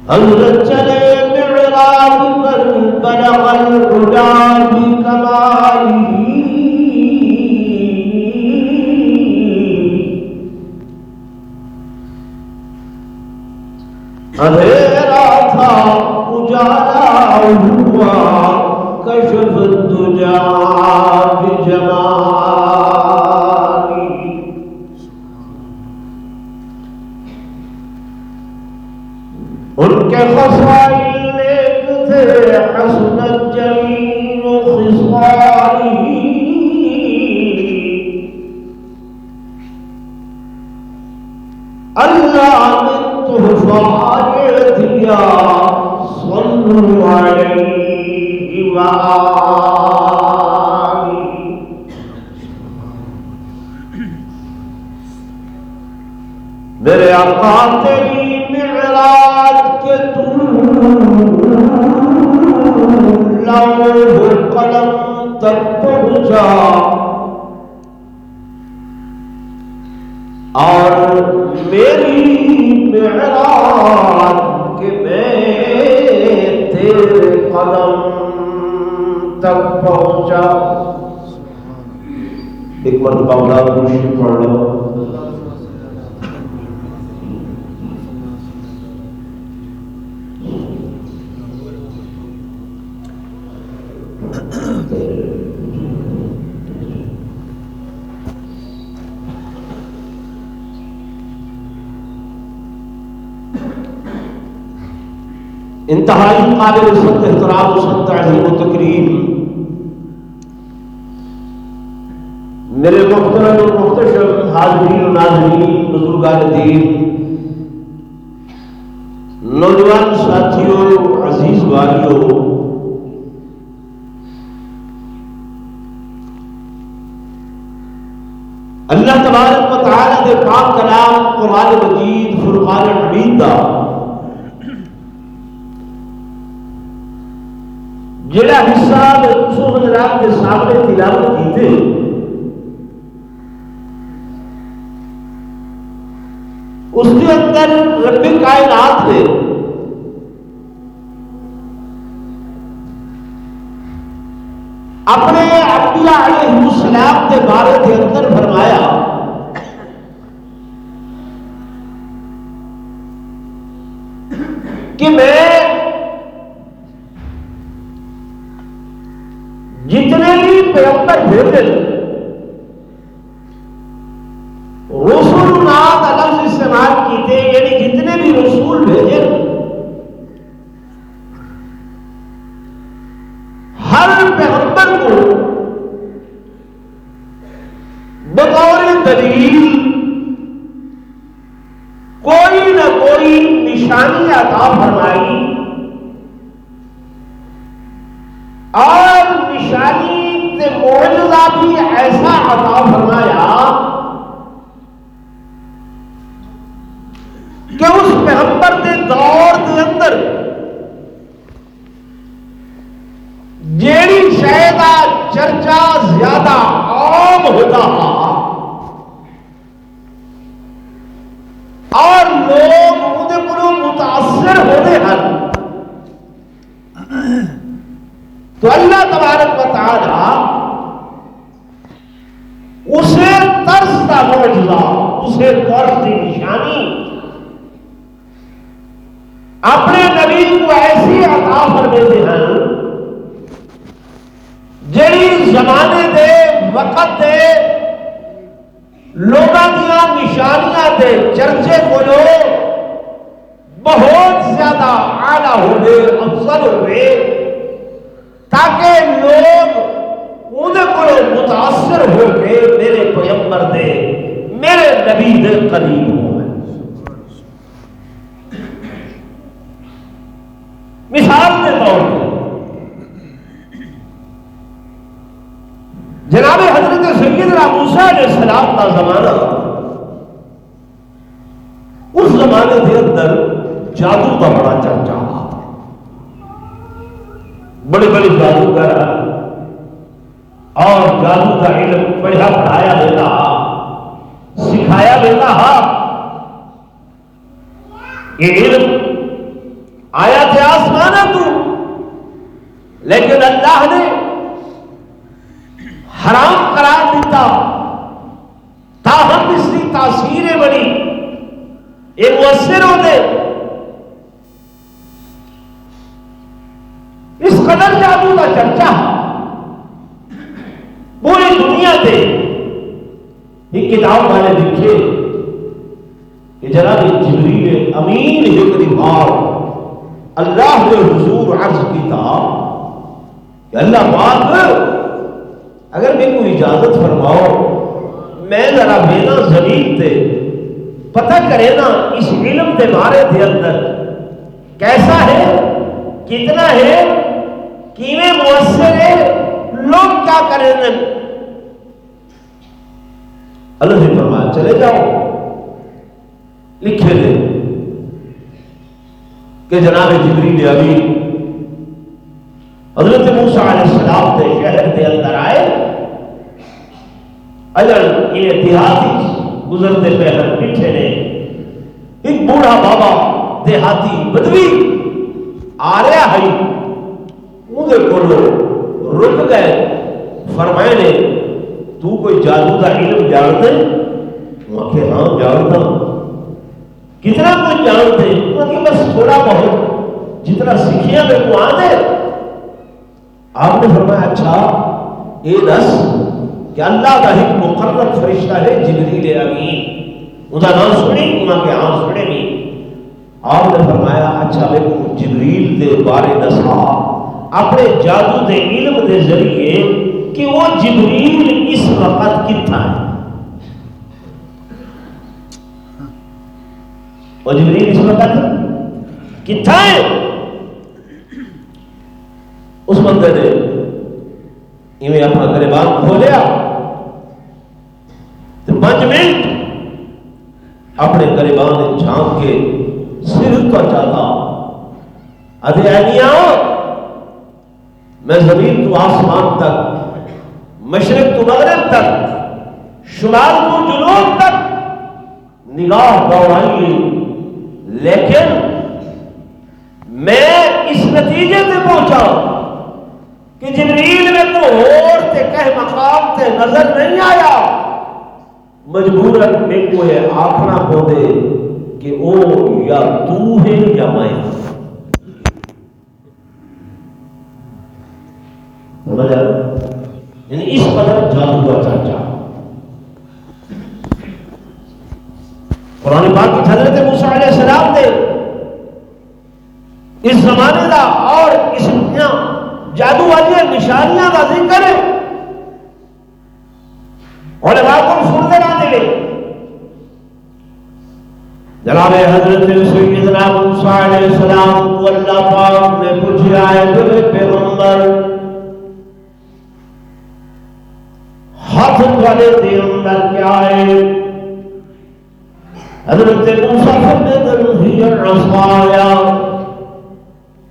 حضرت چلے معراج پر بلغ الہدی بکمالہ اندھیرا تھا اجالا ہوا کشف الدجا بجمالہ ان کے خصائل نیک تھے حسنت جمیل خصالہ اللہ نے تحفہ دیا صلو علیہ وآلہ میرے آقا تیری معراج کے لوح قلم تک پہنچا اور میری معراج کہ میں تیرے قدم تک پہنچا. ایک مرتبہ اولاد مرشد پڑھ لو. انتہائی قابل سخت احترام و سخت تعظیم و تکریم میرے محترم و محتشم حاضرین و ناظرین، بزرگان دین، نوجوان ساتھیوں، عزیز بھائیوں، اللہ تبارک و تعالی دے پاک کلام قرآن مجید فرقان حمید دا جڑا حصہ تسو حضرات کے سامنے تلاوت کیتے اس کے اندر رب کائنات نے اپنے انبیاء علیہ السلام کے بارے کے اندر فرمایا کہ میں جتنے بھی پیغمبر بھیجے رسول نات لفظ استعمال کیتے یعنی جتنے بھی رسول بھیجے ہر پیغمبر کو بطور دلیل کوئی نہ کوئی نشانی عطا فرمائی اور نشانی سے معجزہ بھی ایسا عطا فرمایا کہ اس پیغمبر کے دور کے اندر جیڑی شاید چرچا زیادہ عام ہوتا اور لوگ اندر کو متاثر ہوتے ہیں تو اللہ تبارک و تعالی اسے طرز کا معجزہ اسے طرز کی نشانی اپنے نبی کو ایسی عطا فرماتے ہیں جڑی زمانے دے وقت دے لوگاں دیا نشانیاں دے چرچے کو بہت زیادہ اعلیٰ ہوئے افضل ہوئے تاکہ لوگ انہیں کو متاثر ہو کے میرے پیغمبر دے میرے نبی دے قریب ہوں مثال کے طور پر جناب حضرت سیدنا موسیٰ علیہ السلام کا زمانہ اس زمانے کے اندر جادو کا بڑا چرچا بڑے بڑے جادوگر اور جادو کا علم پڑھا پڑھایا لیتا سکھایا لیتا یہ علم آیا تھے آسمانہ تو لیکن اللہ نے حرام قرار دیتا تاہم اس کی تاثیریں بڑی یہ مؤثر ہوتے اس قدر جادو کا چرچا پوری دنیا سے ایک کتاب والے لکھے کہ جناب جبریل امین ایک بار اللہ کے حضور عرض کیتا کہ اللہ پاک اگر میں کوئی اجازت فرماؤ میں ذرا بینا زمین تے پتہ کرے نا اس علم دے بارے دے اندر کیسا ہے کتنا ہے کیویں مؤثر ہے لوگ کیا کریں گے اللہ نے فرمایا چلے جاؤ لکھے دے کہ جناب جبریل امین حضرت موسیٰ علیہ السلام کے شہر کے اندر آئے اگر یہ دیہاتی گزرتے پہلے پیچھے نے ایک بوڑھا بابا دیہاتی بدوی آ رہا ہے مجھے بولو رک گئے فرمائے نے تو کوئی جادو کا علم جانتے وہ کہ ہاں جانتا کتنا کوئی جانتے وہ کہ بس تھوڑا بہت جتنا سیکھیا میں کو آنے آپ نے فرمایا اچھا اے دس کہ اللہ کا ایک مقرب فرشتہ ہے جبریل امین ادا نام سنی انہاں کے ہاں سنے بھی آپ نے فرمایا اچھا میں کو جبریل دے بارے دسا اپنے جادو دے علم دے ذریعے کہ وہ جبریل اس وقت کتنا ہے وہ جبریل اس وقت کتنا ہے اس بندے نے اپنا گریبان کھولیا تو اپنے گریبان جھانک کے سر کو چاہتا ادھیانیاں میں زمین تو آسمان تک، مشرق تو مغرب تک، شمال تو جنوب تک نگاہ دوڑائیے، لیکن میں اس نتیجے سے پہنچا کہ جبریل میں کو اور تے کہہ مقام تے نظر نہیں آیا، مجبورت میں کو یہ آکھنا ہو دے کہ او یا تو ہے یا میں۔ سمجھا؟ یعنی اس قدر جادو کا چرچا قرآن پاک کی حضرت موسیٰ علیہ السلام نے اس زمانے دا اور اس دنیا جادو والی نشانیاں کا ذکر ہے، علماء کو سنتے نہ دے جناب حضرت سیدنا موسیٰ علیہ السلام کو اللہ پاک نے پوچھا ہے میرے پیغمبر ہاتھ والے دے اندر کیا ہے؟ حضرت موسیٰ فرماتے ہی العصایا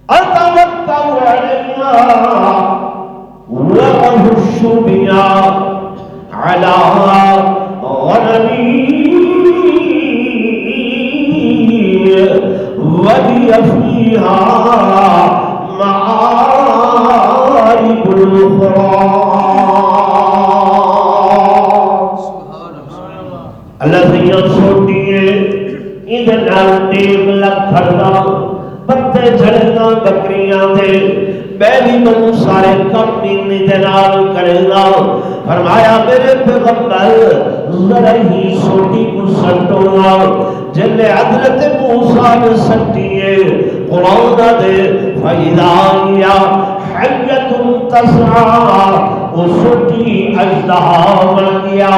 اتوکل علیہا وأهش بها على غنمي ولي فيها معارب أخرى۔ اللہ سے یہ سوٹی ہے ادھر ٹیک لگ کھڑنا پتے جھڑنا بکریاں دے بیلی من سارے کم نینے دنال کرے گا۔ فرمایا میرے پیغمبر ذرا ہی سوٹی کو سٹونا جن حضرت موسیٰ نے سٹیے قرآن دے فَإِذَا يَا حَيَّةٌ تَسْعَى وہ سوٹی اجدہا بن گیا،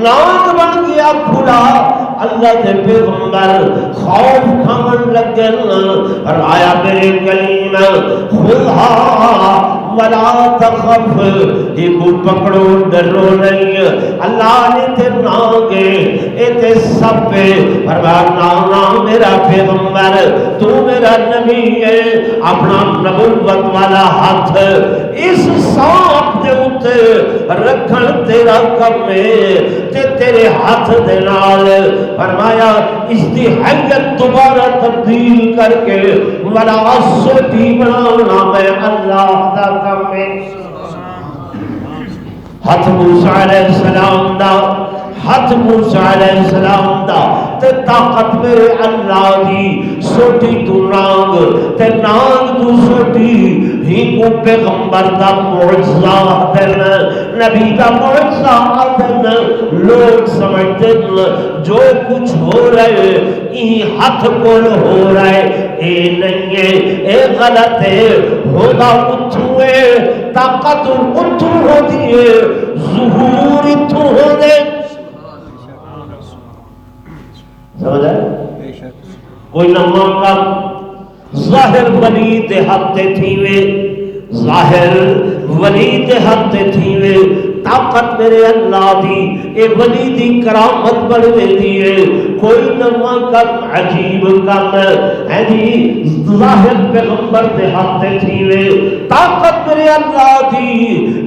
ناگ بن گیا کھلا۔ اللہ دے پیغمبر خوف کھان لگن فرمایا میرے کلیم خذھا ولا تخف، ایکو پکڑو ڈرو نہیں۔ اللہ نے تے ناگے اے تے سپے فرمایا نا میرا پیغمبر تو میرا نبی ہے، اپنا نبوت والا ہاتھ اس سانپ دے اتے رکھن تیرا کم ہے تے تیرے ہاتھ دے نال فرمایا اس دی حیت دوبارہ تبدیل کر کے ولا سوٹی بنانا میں اللہ دا کم ہے۔ ہاتھ موسیٰ علیہ السلام دا، ہاتھ موسیٰ علیہ السلام دا تے طاقت میرے اللہ دی سوٹی تو نانگ تے نانگ تو سوٹی ہی کو پیغمبر دا معجزہ دن نبی دا معجزہ دن لوگ سمجھتے جو کچھ ہو رہے یہ ہاتھ کول ہو رہے اے نہیں ہے، اے غلط ہے، ہوگا اتھو ہے، طاقت اتھو ہوتی ہے، ظہور اتھو ہو دے۔ سمجھ آئے؟ کوئی نمہ کا ظاہر ولی دے ہفتے تھیوے، ظاہر ولی دے ہفتے تھیوے، طاقت میرے اللہ دی اے ولی دی کرامت بڑھوے دیئے، کوئی نمہ کم عجیب کم ہے جی ظاہر پیغمبر دے ہفتے تھیوے، طاقت میرے اللہ دی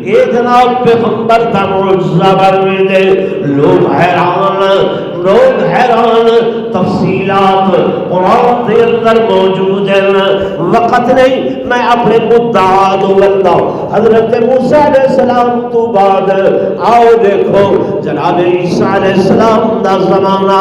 اے جناب پیغمبر دا معجزہ بڑھوے دے۔ لوگ حیران تفصیلات قرآن دے اندر موجود ہیں، وقت نہیں میں اپنے مدعا دو بندہ حضرت موسیٰ علیہ السلام تو بعد آؤ دیکھو جناب عیسیٰ علیہ السلام دا زمانہ،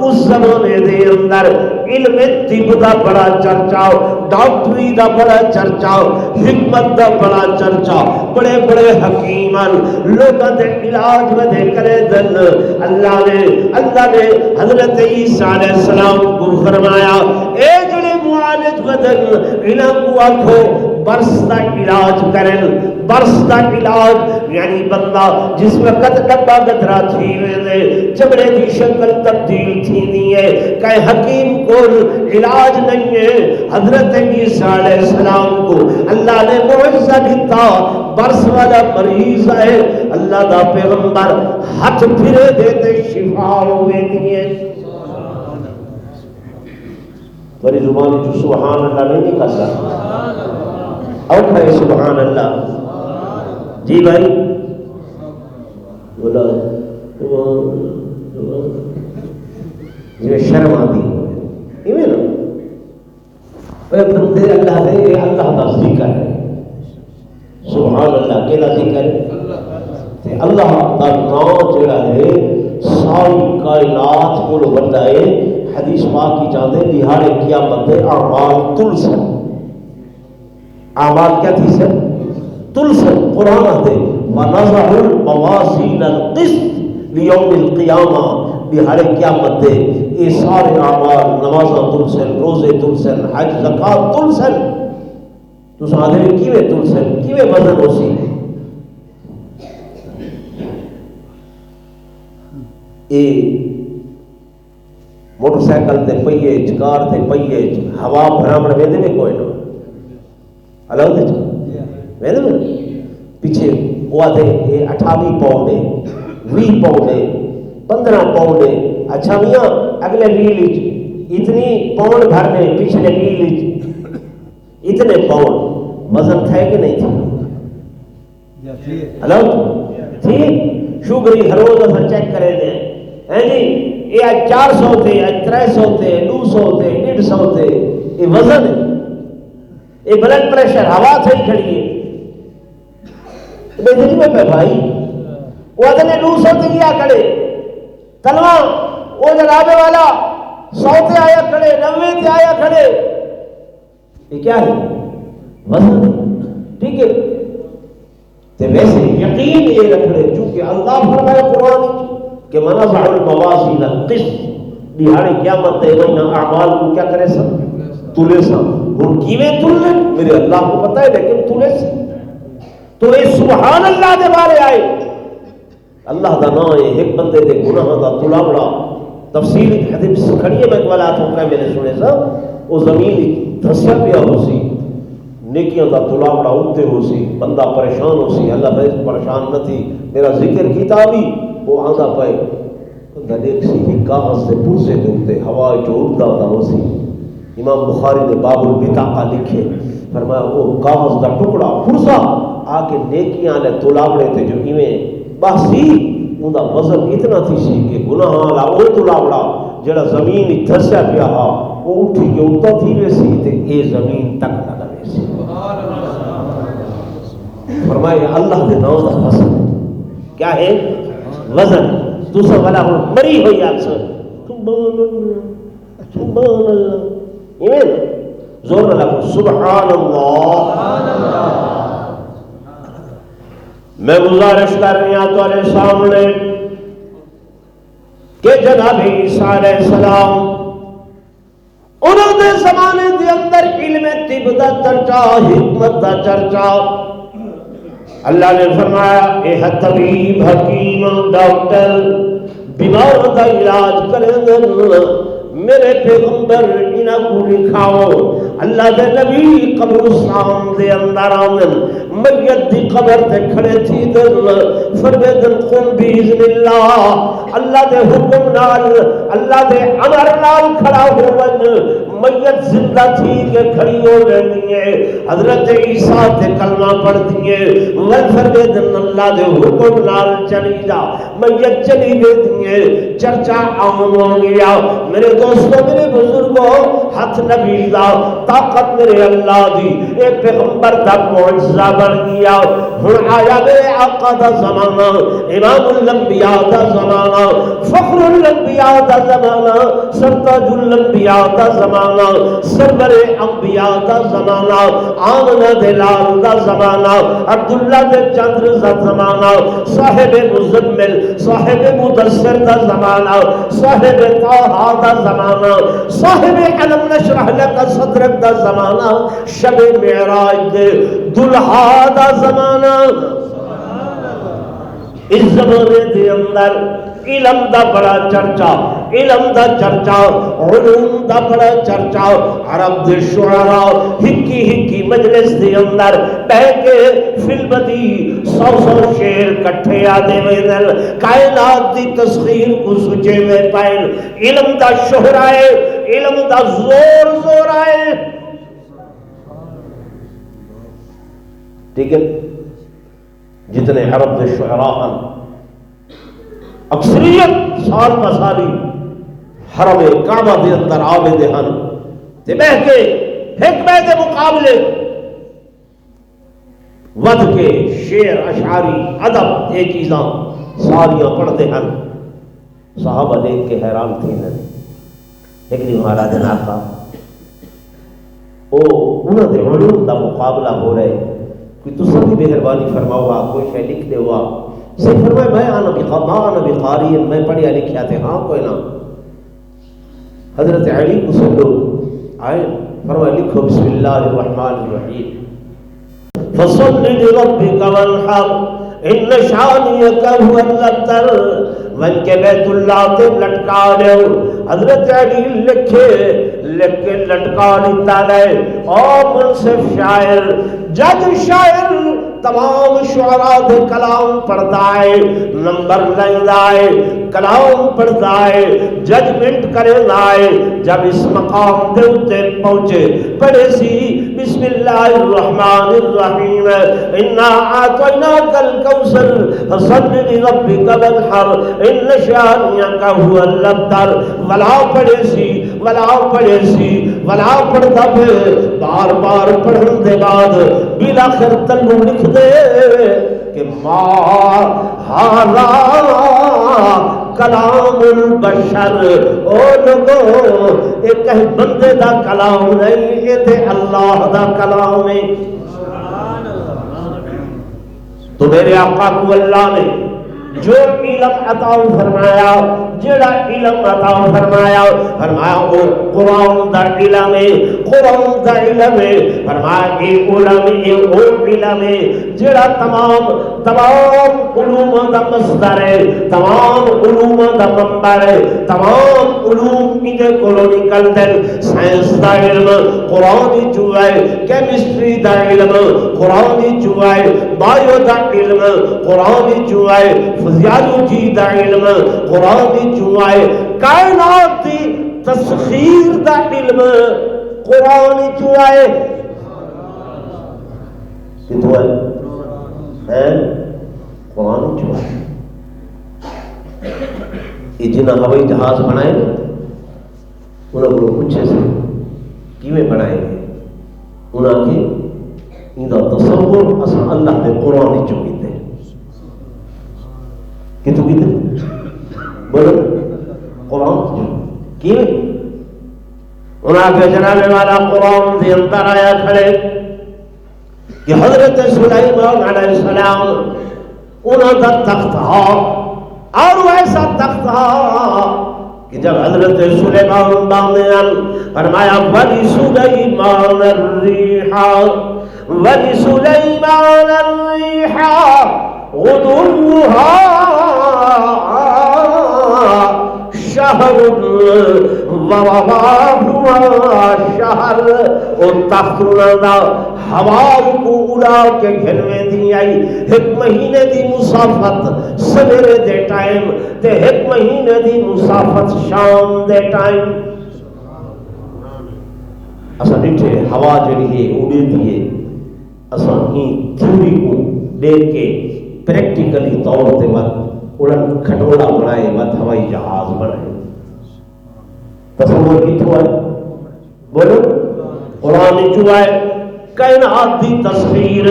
اس زمانے دے اندر علم طب دا بڑا چرچا، ڈاکٹری دا بڑا چرچا، حکمت دا بڑا چرچا، بڑے بڑے حکیمان لوگاں دے علاج میں دے کرے دن اللہ نے حضرت عیسیٰ علیہ السلام کو فرمایا اے جڑے معالج بدن انہاں کو آکھو برس دا علاج کرن۔ برس دا علاج یعنی بندہ جس وقت ڈبا گدرا تھی ویندے چمڑے دی شکل تبدیل تھی نہیں ہے، کہ حکیم کو علاج نہیں ہے۔ حضرت عیسیٰ علیہ السلام کو اللہ نے معجزہ دیتا، برس والا مریض ہے اللہ دا پیغمبر ہاتھ پھرے دیتے شفا ہوئے دیئے۔ تیری زبان جو سبحان اللہ نہیں نکلتا اوکھا ہے سبحان اللہ جی بھائی بولا جی شرم آتی ہے نا بندے اللہ دے اللہ دا ذکر ہے سبحان اللہ کیلا ذکر ہے اللہ دا نام جڑا ہے ساری کائنات کو بڑا ہے حدیث پاک کی چاہتے بہار قیامت دے اعمال تلسن اعمال کیا تھی سر تلسن قرآن آتے وَنَضَعُ الْمَوَازِينَ الْقِسْطَ لِيَوْمِ الْقِيَامَةِ بہار قیامت دے یہ سارے اعمال نمازاں تلسن روزے تلسن حج زکات تلسن تو ساتھ میں کیویں تلسن کیویں وزن ہو سی اے موٹر سائیکل تے پہیے کار تے پہیے ہوا بھرامڑ ویندے میں کوئی نہ ہلو تے ویندے میں پیچھے وہ آتے 28 پاؤنڈ ہے 20 پاؤنڈ ہے 15 پاؤنڈ ہے اچھا میاں اگلے ویل اتنی پاؤنڈ بھرنے پچھلے ویل اتنے پاؤنڈ وزن تھا کہ نہیں تھا ہلو ٹھیک شوگری ہر روز اسا چیک کرے دیں ہیں جی یہ 400 تھے 300 تھے 200 تھے 150 تھے یہ وزن ہے یہ بلڈ پریشر ہوا سے ہی کھڑی ہے بے میں پہ بھائی وہ ادنے 200 تھے کیا کھڑے تلوہ وہ جنابے والا 100 تھے آیا کھڑے 90 تھے آیا کھڑے یہ کیا ہے وزن ٹھیک ہے تو ویسے یقین یہ رکھنے چونکہ اللہ فرمائے قرآن کہ وَنَضَعُ الْمَوَازِينَ الْقِسْطَ دیہاڑی قیامت دے گئی اعمال کو کیا کرے سا تلے سا اور کیویں تلے میرے اللہ کو پتہ ہے لیکن تلے سا تو یہ سبحان اللہ دے بارے آئے اللہ دا نام ہے ایک بندے دے گناہ دا تلا بڑا تفصیل حدیث کھڑی ہے میں والا تو کہ میں نے سنے سا وہ زمین دھسیا پیا ہو سی نیکیاں دا تلا بڑا اٹھتے ہو سی بندہ پریشان ہو سی اللہ بھائی پریشان نہ تھی میرا ذکر کتابی وہ آنگا پائے بندہ دیکھ سی کہ کاغذ سے پرسے دھوتے ہوا جو اڑتا ہوتا ہو سی امام بخاری نے باب البطاقہ لکھے فرمایا وہ کاغذ دا ٹکڑا پرسا آکے نیکیاں لے تلاوڑے تھے جو ایویں باسی ان دا وزن اتنا تھی سی کہ گناہ لا وہ تلاوڑا جڑا زمین دھسیا پیا ہا وہ اٹھی کے اٹھتا تھی ویسی تے اے زمین تک نہ لگے سی فرمایا اللہ دے نام دا وزن کیا ہے وزن دوسرا والا مری ہوئی اکثر سبحان اللہ سبحان اللہ ایمین زور نہ لگو سبحان اللہ میں گزارش کر رہی ہوں تمہارے سامنے کہ جناب عیسیٰ علیہ السلام انہوں نے زمانے دے اندر علم طب دا چرچا حکمت دا چرچا اللہ نے فرمایا اے طبیب حکیم ڈاکٹر بیمار دا علاج کریں گے میرے پیغمبر انہاں کو لکھاؤ اللہ دے نبی قبرستان دے اندر آمن میت دی قبر تے کھڑے تھی دن فرمیدن قم باذن اللہ دے حکم نال اللہ دے امر نال کھڑا ہوون میت زندہ تھی کہ کھڑی ہو رہی ہے حضرت عیسیٰ تے کلمہ پڑھ دیے فرمیدن اللہ دے حکم نال چلی جا میت چلی گئی دیے چرچا عام ہو گیا میرے دوستو میرے بزرگوں ہاتھ نبی دا طاقت میرے اللہ دی ایک پیغمبر دا معجزہ بن گیا ہن آیا میرے آقا دا زمانہ امام الانبیاء دا زمانہ فخر الانبیاء دا زمانہ سرتاج الانبیاء دا زمانہ سرور انبیاء دا زمانہ آمنہ دلال دا زمانہ عبداللہ دے چندر دا زمانہ صاحب مزمل صاحب مدثر دا زمانہ صاحب طاہا دا زمانہ صاحب علم نشرح لک صدرک دا زمانہ شب معراج دے دلہا دا زمانہ اس زمانے دے اندر علم دا بڑا چرچا علم دا چرچا علوم دا بڑا چرچا عرب دے شعراء ہکی ہکی مجلس دے اندر بہ کے فلمتی 100 شعر کٹھے آدے ویدن کائنات دی تسخیر کو سچے میں پائن علم دا شہرائے علم دا زور زور آئے. ٹھیک ہے، جتنے عرب دے شعراء ہیں اکثریت سال مسالی حرم کعبہ دے اندر عابد ہیں تے بہ کے حکمت دے مقابلے ود کے شعر اشعاری ادب یہ چیزاں ساریاں پڑھتے ہیں. صحابہ دیکھ کے حیران تھے. ایک دن مہاراج آقا وہ انہوں نے علوم دا مقابلہ ہو رہے، کوئی تسا بھی مہربانی فرماؤ کوئی شے لکھ دے ہوا. سے فرمائے میں آنا بقاری، میں پڑھیا لکھیا تھے. ہاں کوئی نہ. حضرت علی کو سب لوگ آئے، فرمائے لکھو بسم اللہ الرحمن الرحیم فصل لربک وانحر ان شانئک هو الابتر. من کے بیت اللہ تے لٹکا لے. حضرت علی لکھے لکھ کے لٹکا لیتا رہے. اور منصف شاعر جج شاعر تمام شعراء دے کلام پڑھتا ہے، نمبر لینا ہے، کلام پڑھتا ہے، ججمنٹ کرنا ہے. جب اس مقام دے اتے پہنچے پڑھے سی بسم اللہ الرحمن الرحیم انا اعطیناک الکوثر فصل لربک وانحر ان شانئک هو الابتر. ولا پڑھے سی ولا پڑھتا پھر بار بار پڑھن دے بعد بالآخر تلو لکھ دے کہ ما ھذا کلام البشر. او لوگو یہ کہیں بندے دا کلام نہیں، یہ تے اللہ دا کلام ہے. تو میرے آقا کو اللہ نے جو علم عطا فرمایا، جڑا علم عطا فرمایا، فرمایا وہ قرآن دا علم ہے، قرآن دا علم ہے. فرمایا یہ علم ہے جڑا تمام علوم دا مصدر ہے، تمام علوم دا منبع ہے، تمام علوم انہیں کولو نکلتے. سائنس دا علم قرآن جو ہے، کیمسٹری دا علم قرآن جو ہے، بایو دا علم قرآن جو ہے، فزیالوجی دا علم قرآن جو ہے، کائنات دی تسخیر دا علم قرآن جو ہے. کتو ہے قرآن جو ہے. یہ جنہ ہوائی جہاز بنائے انہوں کو پوچھے سے کیویں بنائے گے، انہوں نے ان کا تصور اصلا اللہ دے قرآن جو کیتے کتو کیتے بولو قرآن کی. انہوں کے جناب والا قرآن دے اندر آیا کھڑے کہ حضرت سلیمان علیہ السلام انہوں کا تخت ہا اور ایسا تخت ہا کہ جب حضرت سلیمان باندھن فرمایا وَلِسُلَيْمَانَ الرِّيحَ وَلِسُلَيْمَانَ الرِّيحَ غُدُوُّهَا شہر ورواحها شہر. اور تخت دا ہوا کو اڑا کے گھنوے دی آئی. ایک مہینے دی مسافت سویرے دے ٹائم تے ایک مہینے دی مسافت شام دے ٹائم. اسا ڈٹھے ہوا جڑی ہے اڑے دیے، اسا ہی تھیوری کو دیکھ کے پریکٹیکلی طور تے مت اڑن کھٹولا بنائے، مت ہوائی جہاز بنائے. تصور کتوں ہے بولو قرآن جو ہے. کائنات دی تصویر،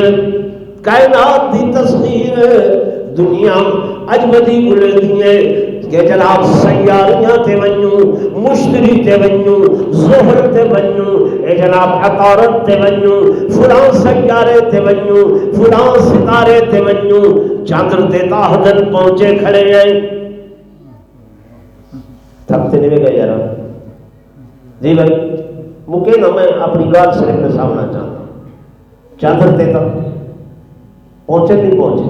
کائنات دی تصویر دنیا اجمدی گلے دیئے کہ جناب سیاریاں تے ونیوں، مشتری تے ونیوں، زہر تے ونیوں، اے جناب عطارت تے ونیوں، فلاں سیارے تے ونیوں، فلاں ستارے تے ونیوں. چاندر تے تاہدن پہنچے کھڑے ہیں. تھکتے نہیں گئے یار. جی بھائی مکے نا میں اپنی گال صرف میں سامنا چاہتا ہوں. چاندر تے تک پہنچے نہیں پہنچے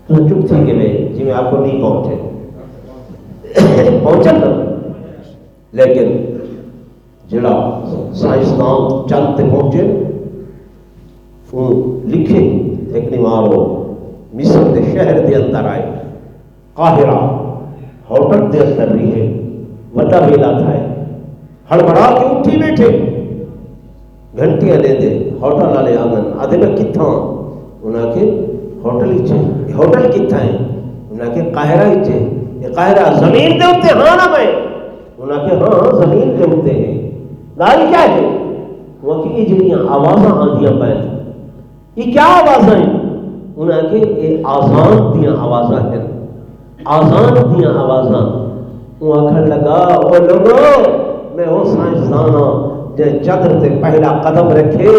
تو چپ تھی کہ بھائی جی میں آپ کو نہیں پہنچا تھا. لیکن جڑا سائنسدان چند تے پہنچے وہ لکھے ایک نمارو مصر دے شہر دے اندر آئے، قاہرہ ہوٹل دے اندر رہے، وڈا ویلا تھا ہڑبڑا کے اٹھی بیٹھے گھنٹیاں لے دے ہوٹل والے آگن آدھے میں کتھاں انہاں کے ہوٹل ہی ہوٹل کتھا ہے انہاں کے قاہرہ ہی چھے یہ قاہرہ زمین دے ہوتے ہاں نہ میں انہاں کے ہاں زمین دے ہوتے ہیں گال کیا ہے وہ کہ یہ جنیاں آوازاں آدھیاں پائیں یہ کیا آوازاں ہیں انہاں کے یہ آزان دیاں آوازاں ہیں آزان دیاں آوازاں وہ آکھن لگا او لوگو میں وہ سائنسدان ہوں جے چادر تے پہلا قدم رکھے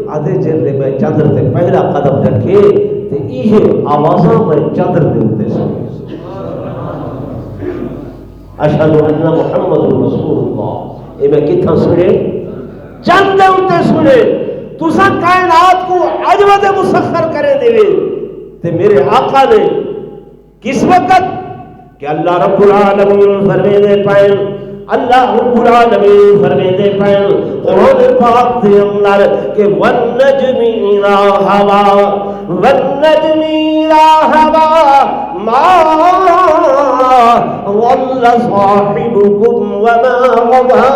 آدھے جلے میں چادر تے پہلا قدم رکھے تے یہ آوازاں میں چادر دے ہوتے سنے اشہد ان محمد رسول اللہ یہ میں کتھا سنے چند دے ہوتے سنے تو سا کائنات کو عجوہ مسخر کرے دے تے میرے آقا نے کس وقت کہ اللہ رب العالمین فرمے دے پائیں اللہ رب العالمین فرمے دے پائیں قرآن پاک دے اندر کہ والنجم اذا ہوا والنجم اذا ہوا ما ضل صاحبكم وما غوى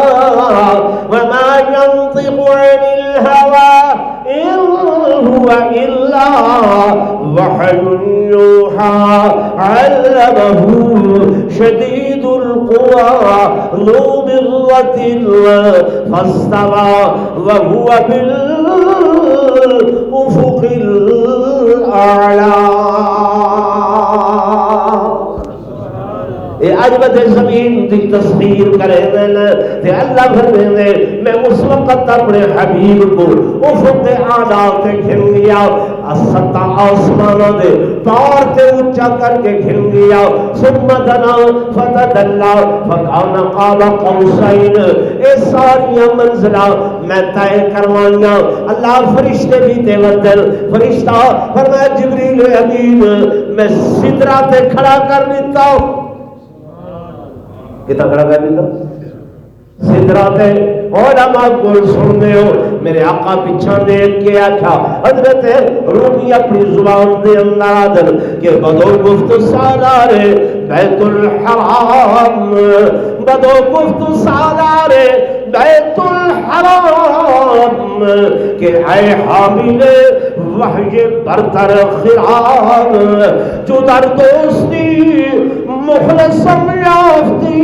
وما ينطق عن الهوى إن هو إلا وحي يوحى علمه شديد القوى ذو مرة فاستوى وهو بالأفق الأعلى اے عجبت زمین دی تصویر کرے دینا تے اللہ فرمے میں اس وقت اپنے حبیب کو افق اعلیٰ تے کھن گیا ستا آسمانہ دے پار تے اچھا کر کے کھن گیا ثم دنا فتدلا فکان قاب قوسین اے ساریاں منزلہ میں طے کروائیاں اللہ فرشتے بھی تے ودل فرشتہ فرمایا جبریل امین میں سدرہ تے کھڑا کر دیتا ہوں کتنا کھڑا کر دیتا سدرات علماء کو سننے ہو میرے آقا پیچھا دیکھ کے آکھا حضرت رومی اپنی زبان دے اندر آدھر کہ بدو گفت سالار بیت الحرام بدو گفت سالار بیت الحرام کہ اے حامل وحی برتر خرام جو در دوستی مخلصم یافتی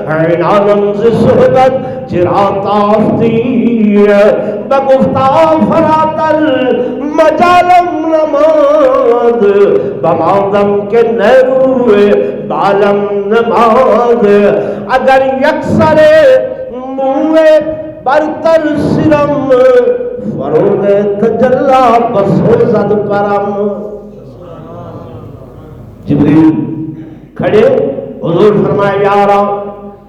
عین عالم سے صحبت جرات آفتی بگفتا فراتر مجالم نماز بمادم کے نیروے بالم نماز اگر یکسر موے برتر سرم فروغ تجلا بسو زد پرم جبریل کھڑے حضور فرمائے یارا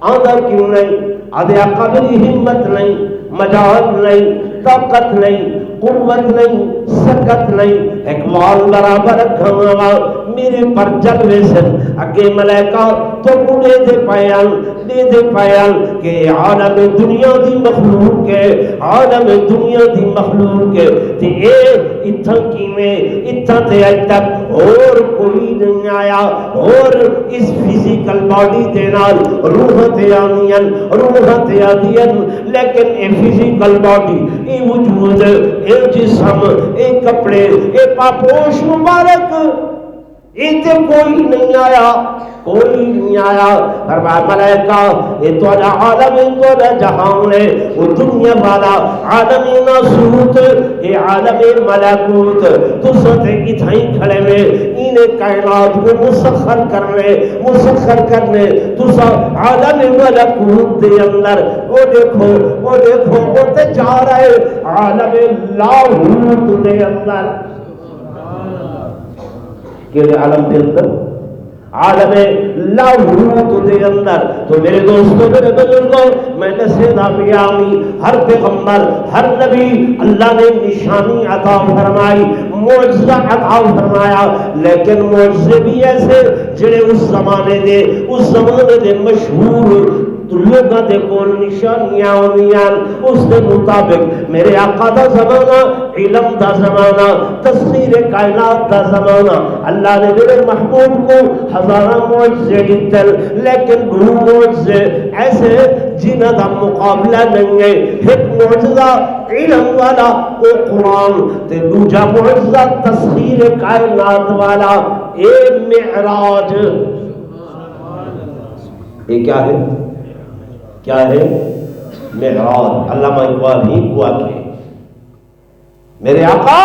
آدھا کیوں نہیں آدھے آقا میری ہمت نہیں مجال نہیں طاقت نہیں قوت نہیں سکت نہیں اقبال برابر رکھا میرے پر جلوے سے اگے ملائکہ تو دے دے پائیان کہ عالم دنیا دی مخلوق ہے عالم دنیا دی مخلوق ہے تے اے اتھا کی میں اتھا تے آج تک اور کوئی نہیں آیا اور اس فزیکل باڈی دینال روح تے آنین لیکن اے فزیکل باڈی اے وجود اے جسم اے کپڑے اے پاپوش مبارک ایتے کوئی نہیں آیا فرمایا ملائکہ یہ تو عالم تو جہان ہے وہ دنیا والا عالم ناسوت یہ عالم ملکوت تو ستے اتھائی کھڑے میں انہیں کائنات کو مسخر کرنے تو سا عالم ملکوت دے اندر وہ دیکھو وہ تے جا رہے عالم لاہوت دے اندر کہ عالم دے اندر عالم لاہوت دے اندر تو میرے دوستوں میرے بزرگوں میں نے سیدھا پیامی ہر پیغمبر ہر نبی اللہ نے نشانی عطا فرمائی معجزہ عطا فرمایا لیکن معجزے بھی ایسے جڑے اس زمانے دے مشہور لوگوں دے کول نشانیاں ہوندیاں اس دے مطابق میرے آقا دا زمانہ علم دا زمانہ تسخیر کائنات دا زمانہ اللہ نے میرے محبوب کو ہزاراں معجزے دیتے لیکن وہ معجزے ایسے جنہ دا مقابلہ نہیں ہے ایک معجزہ علم والا وہ قرآن تے دوجا معجزہ تسخیر کائنات والا اے معراج یہ کیا ہے کیا ہے معراج علامہ اقبال ہی کو آکے میرے آقا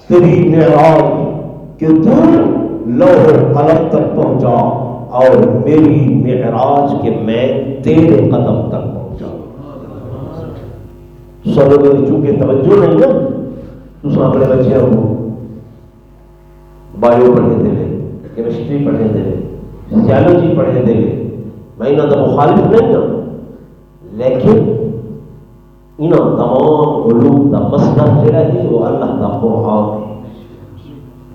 تیری معراج کہ تو لوح قلم تک پہنچا اور میری معراج کہ میں تیرے قدم تک پہنچا سب میری چونکہ توجہ نہیں ہے تو سب اپنے بچے ہو بایو پڑھنے دے لے کیمسٹری پڑھنے دے لے سوسیالوجی پڑھنے دے لے میں انہوں کا مخالف نہیں ہوں لیکن انہوں تمام علوم کا مصدر جڑا ہے وہ اللہ کا قرآن ہے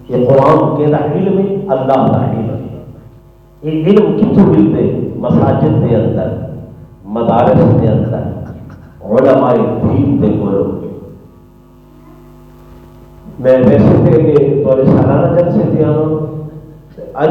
یہ قرآن کے علم ہے اللہ کا علم ہے یہ علم کتوں ملتے مساجد کے اندر مدارس کے اندر علماء دین کے کولوں میں ویسے تھے کہ سالانہ جلسے تھے آج